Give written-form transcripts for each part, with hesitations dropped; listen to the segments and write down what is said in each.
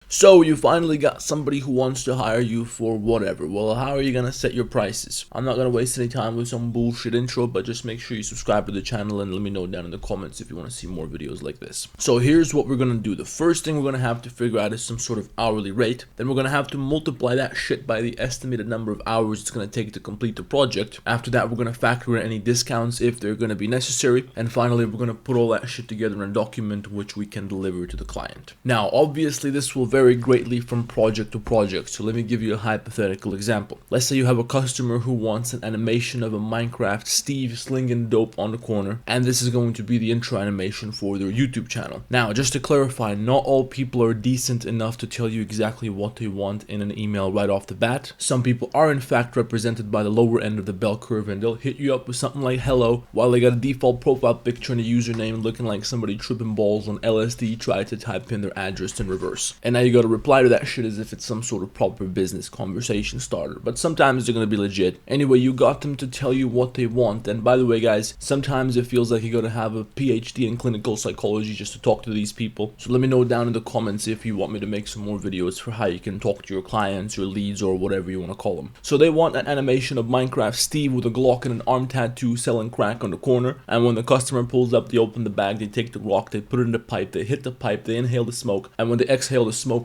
So you finally got somebody who wants to hire you for whatever. Well, how are you gonna set your prices? I'm not gonna waste any time with some bullshit intro, but just make sure you subscribe to the channel and let me know down in the comments if you want to see more videos like this. So here's what we're gonna do. The first thing we're gonna have to figure out is some sort of hourly rate. Then we're gonna have to multiply that shit by the estimated number of hours it's gonna take to complete the project. After that, we're gonna factor in any discounts if they're gonna be necessary. And finally, we're gonna put all that shit together in a document which we can deliver to the client. Now, obviously, this will vary greatly from project to project, so let me give you a hypothetical example. Let's say you have a customer who wants an animation of a Minecraft Steve slinging dope on the corner, and this is going to be the intro animation for their YouTube channel. Now, just to clarify, not all people are decent enough to tell you exactly what they want in an email right off the bat. Some people are in fact represented by the lower end of the bell curve, and they'll hit you up with something like hello, while they got a default profile picture and a username looking like somebody tripping balls on LSD tried to type in their address in reverse. And now you gotta reply to that shit as if it's some sort of proper business conversation starter, but sometimes they're gonna be legit. Anyway, you got them to tell you what they want, and by the way guys, sometimes it feels like you gotta have a PhD in clinical psychology just to talk to these people. So let me know down in the comments if you want me to make some more videos for how you can talk to your clients, your leads, or whatever you want to call them. So they want an animation of Minecraft Steve with a Glock and an arm tattoo selling crack on the corner, and when the customer pulls up, they open the bag, they take the rock, they put it in the pipe, they hit the pipe, they inhale the smoke, and when they exhale the smoke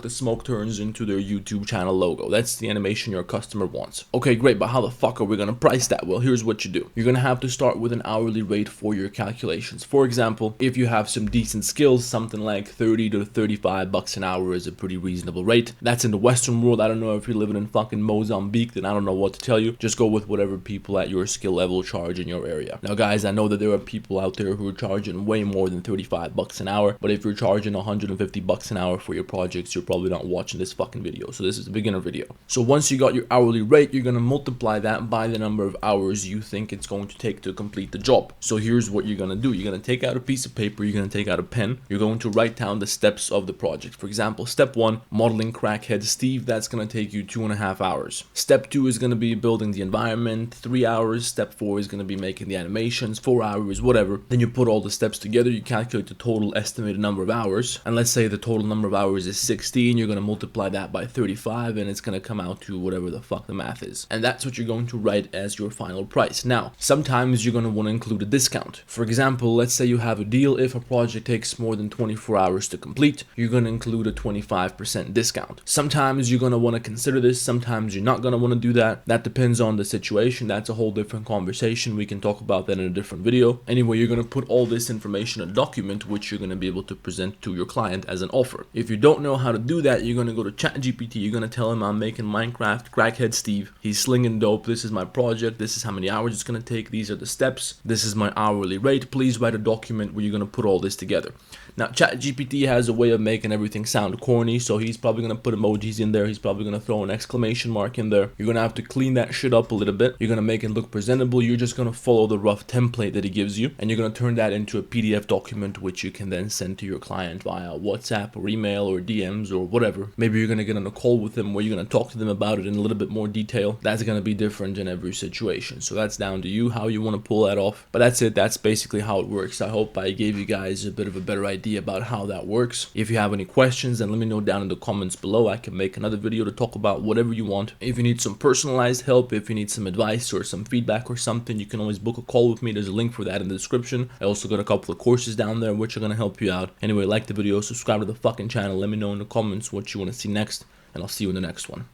turns into their YouTube channel logo. That's the animation your customer wants. Okay, great, but how the fuck are we gonna price that? Well, here's what you do. You're gonna have to start with an hourly rate for your calculations. For example, if you have some decent skills, something like 30 to 35 bucks an hour is a pretty reasonable rate. That's in the Western world. I don't know if you're living in fucking Mozambique, then I don't know what to tell you. Just go with whatever people at your skill level charge in your area. Now guys, I know that there are people out there who are charging way more than 35 bucks an hour, but if you're charging 150 bucks an hour for your projects, you're probably not watching this fucking video. So this is a beginner video. So once you got your hourly rate, you're gonna multiply that by the number of hours you think it's going to take to complete the job. So here's what you're gonna do. You're gonna take out a piece of paper, you're gonna take out a pen, you're going to write down the steps of the project. For example, step 1, modeling crackhead Steve, that's gonna take you 2.5 hours. Step 2 is gonna be building the environment, 3 hours. Step 4 is gonna be making the animations, 4 hours, whatever. Then you put all the steps together, you calculate the total estimated number of hours, and let's say the total number of hours is 16, you're gonna multiply that by 35, and it's gonna come out to whatever the fuck the math is. And that's what you're going to write as your final price. Now, sometimes you're gonna wanna include a discount. For example, let's say you have a deal. If a project takes more than 24 hours to complete, you're gonna include a 25% discount. Sometimes you're gonna wanna consider this, sometimes you're not gonna wanna do that. That depends on the situation. That's a whole different conversation. We can talk about that in a different video. Anyway, you're gonna put all this information in a document which you're gonna be able to present to your client as an offer. If you don't know how to do that, you're gonna go to ChatGPT, you're gonna tell him I'm making Minecraft crackhead Steve, he's slinging dope, this is my project, this is how many hours it's gonna take, these are the steps, this is my hourly rate, please write a document where you're gonna put all this together. Now ChatGPT has a way of making everything sound corny, so he's probably gonna put emojis in there, he's probably gonna throw an exclamation mark in there. You're gonna have to clean that shit up a little bit, you're gonna make it look presentable, you're just gonna follow the rough template that he gives you, and you're gonna turn that into a PDF document which you can then send to your client via WhatsApp or email or DMs or whatever. Maybe you're gonna get on a call with them where you're gonna talk to them about it in a little bit more detail. That's gonna be different in every situation, so that's down to you how you want to pull that off. But that's it, that's basically how it works. I hope I gave you guys a bit of a better idea about how that works. If you have any questions, then let me know down in the comments below. I can make another video to talk about whatever you want. If you need some personalized help, if you need some advice or some feedback or something, you can always book a call with me. There's a link for that in the description. I also got a couple of courses down there which are gonna help you out. Anyway, like the video, subscribe to the fucking channel, let me know in the comments what you want to see next, and I'll see you in the next one.